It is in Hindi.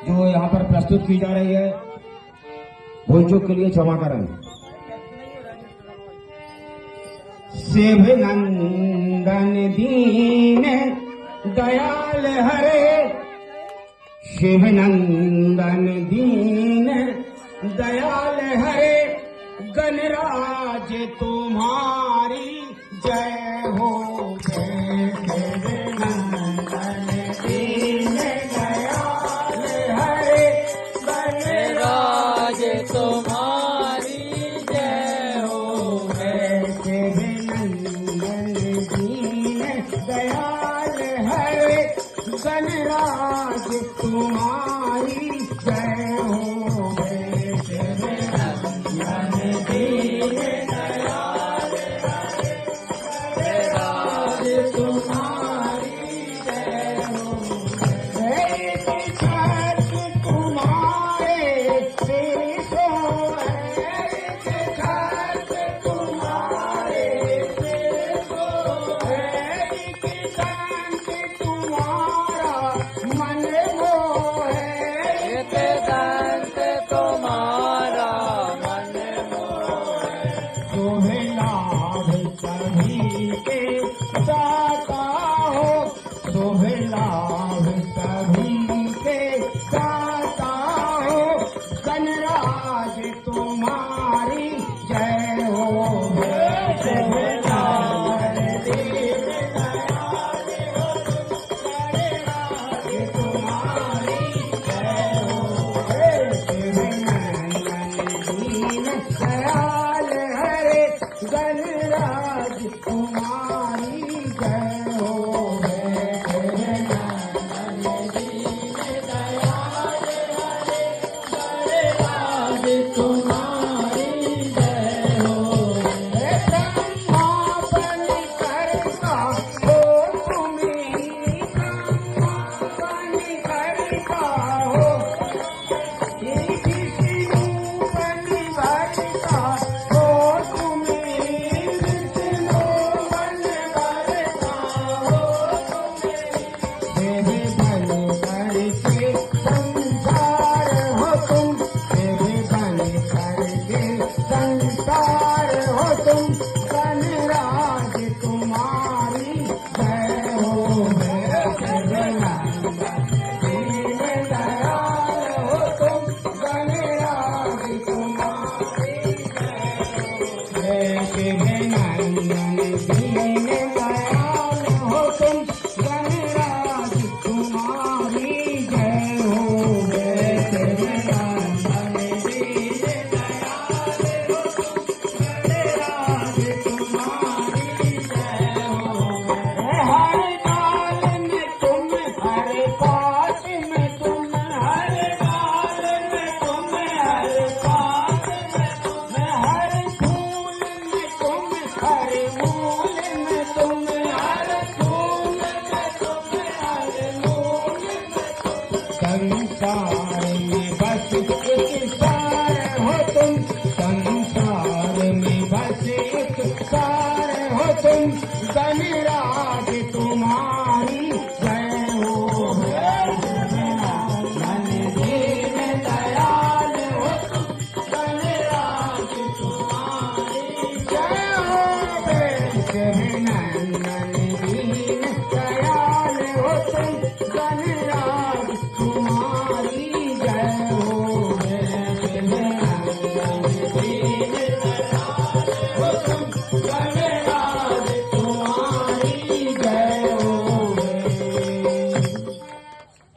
जो यहाँ पर प्रस्तुत की जा रही है भूल चूक के लिए क्षमा करें। शिव नंदन दीन दयाल हरे, शिव नंदन दीन दयाल हरे, गणराज तुम्हारी जय हो जय। शिव नंदन दीन दयाल हरे, गणराज तुम्हारी जय हो जय। शिव नंदन दीन दयाल हरे, गणराज तुम्हारी जय हो जय। शिव नंदन दीन दयाल हरे, गणराज तुम्हारी जय हो जय। छठ तुम्हारे सिर सोहे, छठ तुम्हारे सिर सोहे, शांत तुम्हारा मन मोहे, दांत तुम्हारा मन मोहे। शोभे लाभ सभी के दाता हो, शोभे लाभ सभी के दाता हो, गणराज तुम्हारी जय हो जय। शोभे लाभ दीन दयाल हो, गणराज तुम्हारी जय हो जय। शिव नंदन दीन दयाल हरे, गणराज तुम्हारी जय हो जय। शिव नंदन दीन दयाल हरे, गणराज तुम्हारी जय हो जय। ब्रह्मा बन करता हो तुम्हें, ब्रह्मा बन करता हो, विष्णु बन भरता हो तुम्हें, विष्णु बन भरता हो तुम्हें। देव बन करके संसार हो तुम, देव बन करके संसार हो तुम, गणराज तुम्हारी जय हो जय। शिव नंदन दीन दयाल हो तुम, गणराज तुम्हारी जय हो जय। शिव नंदन दीन दयाल हो तुम, गणराज तुम्हारी जय हो जय। शिव नंदन दीन दयाल हो तुम, गणराज तुम्हारी जय हो जय। हर काल में तुम, हर पात में तुम, हर काल में तुम, हर पात में तुम, हर फूल में तुम, हर मूल में तुम, हर फूल में तुम, हर मूल में तुम। संसार